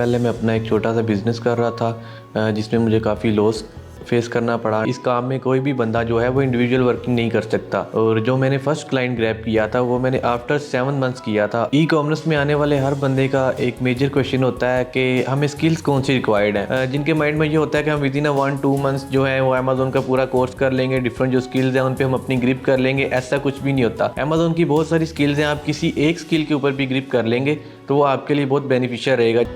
पहले मैं अपना एक छोटा सा बिज़नेस कर रहा था जिसमें मुझे काफ़ी लॉस फेस करना पड़ा। इस काम में कोई भी बंदा जो है वो इंडिविजुअल वर्किंग नहीं कर सकता और जो मैंने फर्स्ट क्लाइंट ग्रैब किया था वो मैंने आफ्टर 7 मंथ्स किया था। ई कॉमर्स में आने वाले हर बंदे का एक मेजर क्वेश्चन होता है कि हमें स्किल्स कौन सी रिक्वायर्ड है। जिनके माइंड में ये होता है कि हम विद इन 1-2 मंथ्स जो है वो अमेजोन का पूरा कोर्स कर लेंगे, डिफरेंट जो स्किल्स हैं उन पर हम अपनी ग्रिप कर लेंगे। ऐसा कुछ भी नहीं होता। अमेजोन की बहुत सारी स्किल्स हैं, आप किसी एक स्किल के ऊपर भी ग्रिप कर लेंगे तो वो आपके लिए बहुत बेनिफिशियल रहेगा।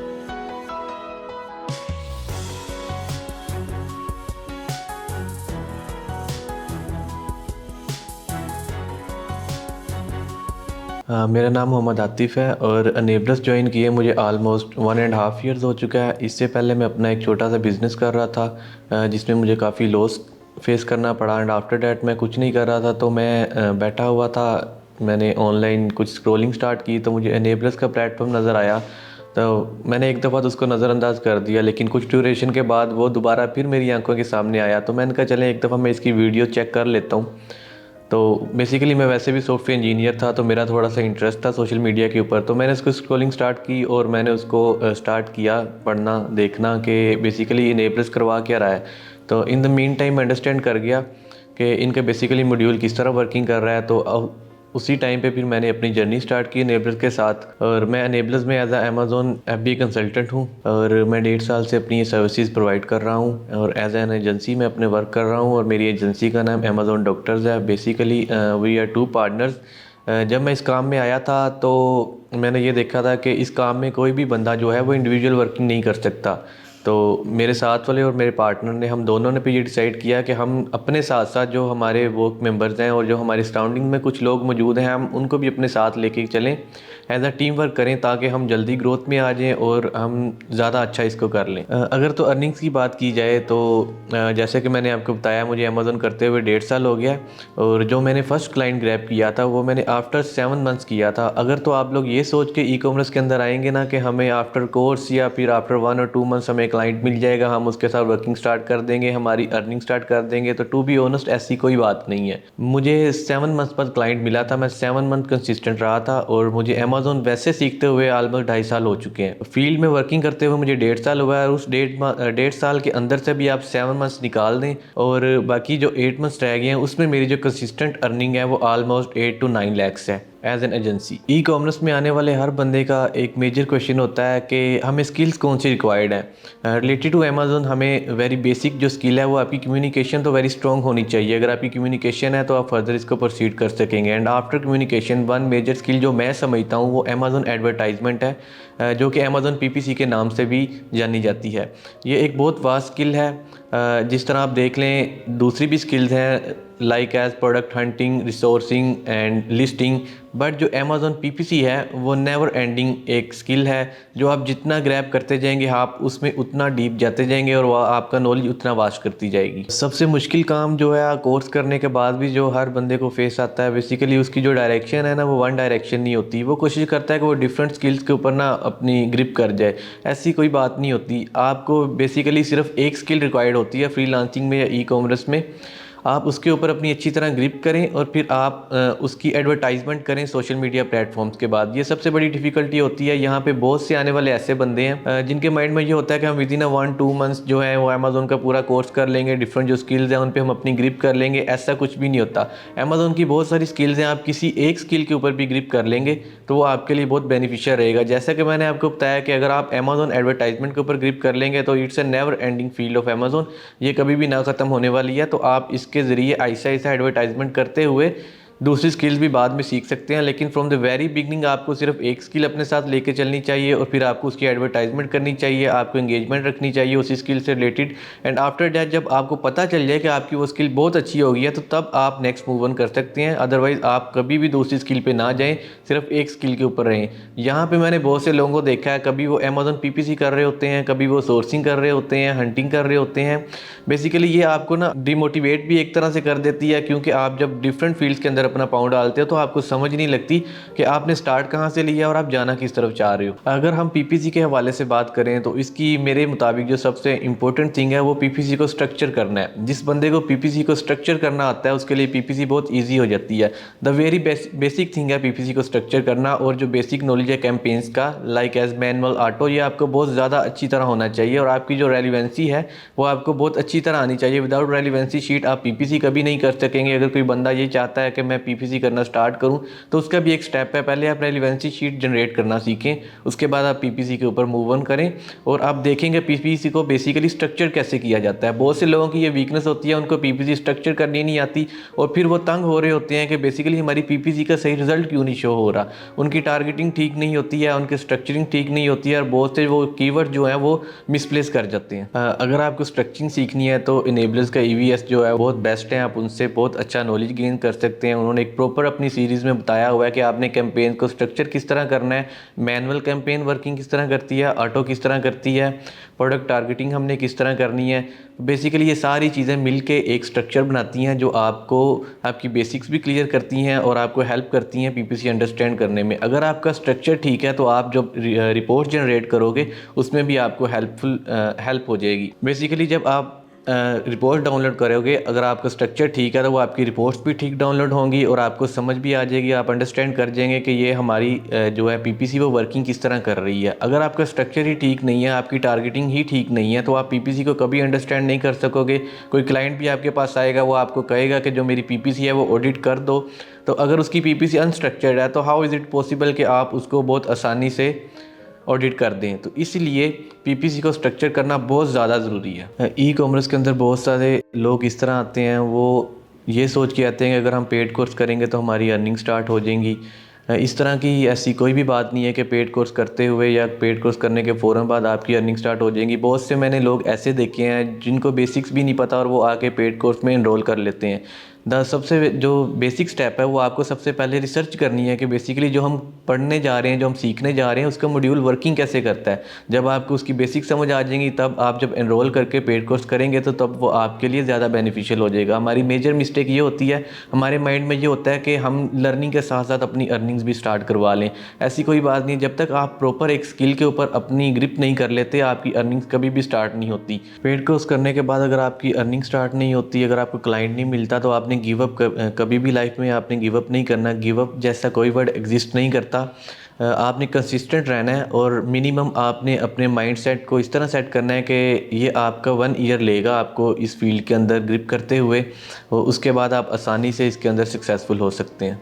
मेरा नाम मोहम्मद आतिफ़ है और अनेबलर्स ज्वाइन किए मुझे आलमोस्ट 1.5 ईयर्स हो चुका है। इससे पहले मैं अपना एक छोटा सा बिज़नेस कर रहा था जिसमें मुझे काफ़ी लॉस फेस करना पड़ा एंड आफ्टर डैट मैं कुछ नहीं कर रहा था। तो मैं बैठा हुआ था, मैंने ऑनलाइन कुछ स्क्रॉलिंग स्टार्ट की तो मुझे अनेबलर्स का प्लेटफॉर्म नज़र आया। तो मैंने एक दफ़ा तो उसको नज़रअंदाज कर दिया, लेकिन कुछ ड्यूरेशन के बाद वो दोबारा फिर मेरी आंखों के सामने आया। तो मैंने कहा चलें एक दफ़ा मैं इसकी वीडियो चेक कर लेता हूँ। तो बेसिकली मैं वैसे भी सॉफ्टवेयर इंजीनियर था तो मेरा थोड़ा सा इंटरेस्ट था सोशल मीडिया के ऊपर। तो मैंने उसको स्क्रॉलिंग स्टार्ट की और मैंने उसको स्टार्ट किया पढ़ना, देखना कि बेसिकली इनेबल्स करवा क्या रहा है। तो इन द मीन टाइम मैं अंडरस्टैंड कर गया कि इनका बेसिकली मॉड्यूल किस तरह वर्किंग कर रहा है। तो उसी टाइम पे फिर मैंने अपनी जर्नी स्टार्ट की एनेबलर्स के साथ। और मैं एनेबलर्स में एज अमेजोन FBA कंसल्टेंट हूँ और मैं 1.5 साल से अपनी ये सर्विसेज प्रोवाइड कर रहा हूँ और एज एन एजेंसी में अपने वर्क कर रहा हूँ और मेरी एजेंसी का नाम अमेजोन डॉक्टर्स है। Basically we are 2 partners. जब मैं इस काम में आया था तो मैंने ये देखा था कि इस काम में कोई भी बंदा जो है वो इंडिविजुअल वर्किंग नहीं कर सकता। तो मेरे साथ वाले और मेरे पार्टनर ने, हम दोनों ने भी ये डिसाइड किया कि हम अपने साथ साथ जो हमारे वर्क मेंबर्स हैं और जो हमारे सराउंडिंग में कुछ लोग मौजूद हैं हम उनको भी अपने साथ लेके चलें, एज अ टीम वर्क करें ताकि हम जल्दी ग्रोथ में आ जाएं और हम ज़्यादा अच्छा इसको कर लें। अगर तो अर्निंग्स की बात की जाए तो जैसे कि मैंने आपको बताया मुझे अमेजोन करते हुए 1.5 साल हो गया और जो मैंने फ़र्स्ट क्लाइंट ग्रैब किया था वो मैंने आफ्टर 7 मंथ्स किया था। अगर तो आप लोग ये सोच के ई कॉमर्स के अंदर आएंगे ना कि हमें आफ्टर कोर्स या फिर आफ्टर 1 और 2 मंथ्स हमें क्लाइंट मिल जाएगा, हम उसके साथ वर्किंग स्टार्ट कर देंगे, हमारी अर्निंग स्टार्ट कर देंगे, तो टू बी ऑनेस्ट ऐसी कोई बात नहीं है। मुझे 7 मंथ्स बाद क्लाइंट मिला था, मैं 7 मंथ कंसिस्टेंट रहा था और मुझे अमेजोन वैसे सीखते हुए ऑलमोस्ट 2.5 साल हो चुके हैं। फील्ड में वर्किंग करते हुए मुझे 1.5 साल हुआ है और उस 1.5 साल के अंदर से भी आप 7 मंथ्स निकाल दें और बाकी जो 8 मंथ्स रह गए हैं उसमें मेरी जो कंसिस्टेंट अर्निंग है वो ऑलमोस्ट 8 to 9 लैक्स है as an agency. E commerce में आने वाले हर बंदे का एक मेजर क्वेश्चन होता है कि हमें स्किल्स कौन सी रिक्वायर्ड है। रिलेटेड टू अमेजोन हमें वेरी बेसिक जो स्किल है वो आपकी कम्युनिकेशन तो वेरी स्ट्रॉन्ग होनी चाहिए। अगर आपकी कम्युनिकेशन है तो आप फर्दर इसको प्रोसीड कर सकेंगे। And after communication one major skill जो मैं समझता हूँ वो अमेजोन एडवर्टाइजमेंट है, जो कि अमेजोन PPC के नाम से भी जानी जाती है। ये एक बहुत वास्ट स्किल है। जिस तरह आप देख लें दूसरी भी स्किल्स हैं like as product hunting, resourcing and listing, but जो अमेजोन PPC है वो नेवर एंडिंग एक स्किल है जो आप जितना ग्रैब करते जाएंगे आप उसमें उतना डीप जाते जाएंगे और वह आपका नॉलेज उतना वास्ट करती जाएगी। सबसे मुश्किल काम जो है कोर्स करने के बाद भी जो हर बंदे को फेस आता है, बेसिकली उसकी जो डायरेक्शन है ना वो वन डायरेक्शन नहीं होती। वो कोशिश करता है कि वो डिफरेंट स्किल्स के ऊपर ना अपनी ग्रिप कर जाए। ऐसी कोई बात नहीं होती। आपको बेसिकली सिर्फ एक स्किल रिक्वायर्ड होती है फ्रीलांसिंग में या ई कॉमर्स में। आप उसके ऊपर अपनी अच्छी तरह ग्रिप करें और फिर आप उसकी एडवर्टाइजमेंट करें सोशल मीडिया प्लेटफॉर्म्स के बाद। ये सबसे बड़ी डिफ़िकल्टी होती है। यहाँ पे बहुत से आने वाले ऐसे बंदे हैं जिनके माइंड में ये होता है कि हम विद इन 1-2 मंथ्स जो है वो अमेजोन का पूरा कोर्स कर लेंगे, डिफरेंट जो स्किल्स हैं उन पर हम अपनी ग्रिप कर लेंगे। ऐसा कुछ भी नहीं होता। अमेजोन की बहुत सारी स्किल्स हैं, आप किसी एक स्किल के ऊपर भी ग्रिप कर लेंगे तो वो आपके लिए बहुत बेनिफिशियल रहेगा। जैसा कि मैंने आपको बताया कि अगर आप अमेजोन एडवर्टाइजमेंट के ऊपर ग्रिप कर लेंगे तो it's a never ending field of Amazon. ये कभी भी ना ख़त्म होने वाली है। तो आप इसके ज़रिए ऐसा एडवर्टाइजमेंट करते हुए दूसरी स्किल्स भी बाद में सीख सकते हैं, लेकिन फ्रॉम द वेरी बिगनिंग आपको सिर्फ एक स्किल अपने साथ लेके चलनी चाहिए और फिर आपको उसकी एडवर्टाइजमेंट करनी चाहिए, आपको एंगेजमेंट रखनी चाहिए उसी स्किल से रिलेटेड। एंड आफ्टर दैट जब आपको पता चल जाए कि आपकी वो स्किल बहुत अच्छी हो गई है तो तब आप नेक्स्ट मूव ऑन कर सकते हैं। अदरवाइज आप कभी भी दूसरी स्किल पे ना जाएं, सिर्फ एक स्किल के ऊपर रहें। यहाँ पे मैंने बहुत से लोगों को देखा है, कभी वो अमेजोन PPC कर रहे होते हैं, कभी वो सोर्सिंग कर रहे होते हैं, हंटिंग कर रहे होते हैं। बेसिकली ये आपको ना डिमोटिवेट भी एक तरह से कर देती है, क्योंकि आप जब डिफरेंट फील्ड्स के अंदर अपना पाँव डालते हो तो आपको समझ नहीं लगती कि आपने स्टार्ट कहाँ से लिया और आप जाना किस तरफ चाह रहे हो। अगर हम पीपीसी के हवाले से बात करें तो इसकी मेरे मुताबिक जो सबसे इंपॉर्टेंट थिंग है वो पीपीसी को स्ट्रक्चर करना है। जिस बंदे को पीपीसी को स्ट्रक्चर करना आता है उसके लिए पीपीसी बहुत ईजी हो जाती है। द वेरी बेसिक थिंग है पीपीसी को स्ट्रक्चर करना, और जो बेसिक नॉलेज है कैंपेन्स का लाइक एज मैनुअल ऑटो, ये आपको बहुत ज़्यादा अच्छी तरह होना चाहिए और आपकी जो रेलिवेंसी है वो आपको बहुत अच्छी तरह आनी चाहिए। विदाउट रेलिवेंसी शीट आप पीपीसी कभी नहीं कर सकेंगे। अगर कोई बंदा ये चाहता है कि मैं पीपीसी करना स्टार्ट करूं तो उसका भी एक स्टेप है, पहले आप रेलिवेंसी शीट जनरेट करना सीखें, उसके बाद आप पीपीसी के ऊपर मूव ऑन करें और आप देखेंगे पीपीसी को बेसिकली स्ट्रक्चर कैसे किया जाता है। बहुत से लोगों की ये वीकनेस होती है, उनको पीपीसी स्ट्रक्चर करनी नहीं आती और फिर वो तंग हो रहे होते हैं कि बेसिकली हमारी पीपीसी का सही रिजल्ट क्यों नहीं शो हो रहा। उनकी टारगेटिंग ठीक नहीं होती है, उनकी स्ट्रक्चरिंग ठीक नहीं होती है और बहुत से वो कीवर्ड जो है वो मिसप्लेस कर जाते हैं। अगर आपको स्ट्रक्चरिंग सीखनी है तो इनेबलर्स का ईवीएस जो है बहुत बेस्ट है, आप उनसे बहुत अच्छा नॉलेज गेन कर सकते हैं। उन्होंने एक प्रॉपर अपनी सीरीज़ में बताया हुआ है कि आपने कैंपेन को स्ट्रक्चर किस तरह करना है, मैनुअल कैंपेन वर्किंग किस तरह करती है, ऑटो किस तरह करती है, प्रोडक्ट टारगेटिंग हमने किस तरह करनी है। बेसिकली ये सारी चीज़ें मिलके एक स्ट्रक्चर बनाती हैं जो आपको आपकी बेसिक्स भी क्लियर करती हैं और आपको हेल्प करती हैं पीपीसी अंडरस्टैंड करने में। अगर आपका स्ट्रक्चर ठीक है तो आप जब रिपोर्ट जनरेट करोगे उसमें भी आपको हेल्प हो जाएगी। बेसिकली जब आप रिपोर्ट डाउनलोड करोगे, अगर आपका स्ट्रक्चर ठीक है तो वो आपकी रिपोर्ट्स भी ठीक डाउनलोड होंगी और आपको समझ भी आ जाएगी, आप अंडरस्टैंड कर जाएंगे कि ये हमारी जो है पीपीसी वो वर्किंग किस तरह कर रही है। अगर आपका स्ट्रक्चर ही ठीक नहीं है, आपकी टारगेटिंग ही ठीक नहीं है तो आप पीपीसी को कभी अंडरस्टैंड नहीं कर सकोगे। कोई क्लाइंट भी आपके पास आएगा, वो आपको कहेगा कि जो मेरी पीपीसी है वो ऑडिट कर दो, तो अगर उसकी पीपीसी अनस्ट्रक्चर्ड है तो हाउ इज़ इट पॉसिबल कि आप उसको बहुत आसानी से ऑडिट कर दें। तो इसलिए पीपीसी को स्ट्रक्चर करना बहुत ज़्यादा ज़रूरी है। ई कॉमर्स के अंदर बहुत सारे लोग इस तरह आते हैं, वो ये सोच के आते हैं कि अगर हम पेड कोर्स करेंगे तो हमारी अर्निंग स्टार्ट हो जाएंगी। इस तरह की ऐसी कोई भी बात नहीं है कि पेड कोर्स करते हुए या पेड कोर्स करने के फ़ौरन बाद आपकी अर्निंग स्टार्ट हो जाएंगी। बहुत से मैंने लोग ऐसे देखे हैं जिनको बेसिक्स भी नहीं पता और वो आके पेड कोर्स में इनरोल कर लेते हैं। सबसे जो बेसिक स्टेप है वो आपको सबसे पहले रिसर्च करनी है कि बेसिकली जो हम पढ़ने जा रहे हैं, जो हम सीखने जा रहे हैं, उसका मॉड्यूल वर्किंग कैसे करता है। जब आपको उसकी बेसिक समझ आ जाएंगी तब आप जब एनरोल करके पेड कोर्स करेंगे तो तब वो आपके लिए ज़्यादा बेनिफिशियल हो जाएगा। हमारी मेजर मिस्टेक ये होती है, हमारे माइंड में ये होता है कि हम लर्निंग के साथ साथ अपनी अर्निंग्स भी स्टार्ट करवा लें। ऐसी कोई बात नहीं, जब तक आप प्रॉपर एक स्किल के ऊपर अपनी ग्रिप नहीं कर लेते आपकी अर्निंग्स कभी भी स्टार्ट नहीं होती। पेड कोर्स करने के बाद अगर आपकी अर्निंग स्टार्ट नहीं होती, अगर आपको क्लाइंट नहीं मिलता तो आपने गिव अप कभी भी लाइफ में आपने गिव अप नहीं करना। गिव अप जैसा कोई वर्ड एग्जिस्ट नहीं करता। आपने कंसिस्टेंट रहना है और मिनिमम आपने अपने माइंड सेट को इस तरह सेट करना है कि ये आपका 1 ईयर लेगा आपको इस फील्ड के अंदर ग्रिप करते हुए, और उसके बाद आप आसानी से इसके अंदर सक्सेसफुल हो सकते हैं।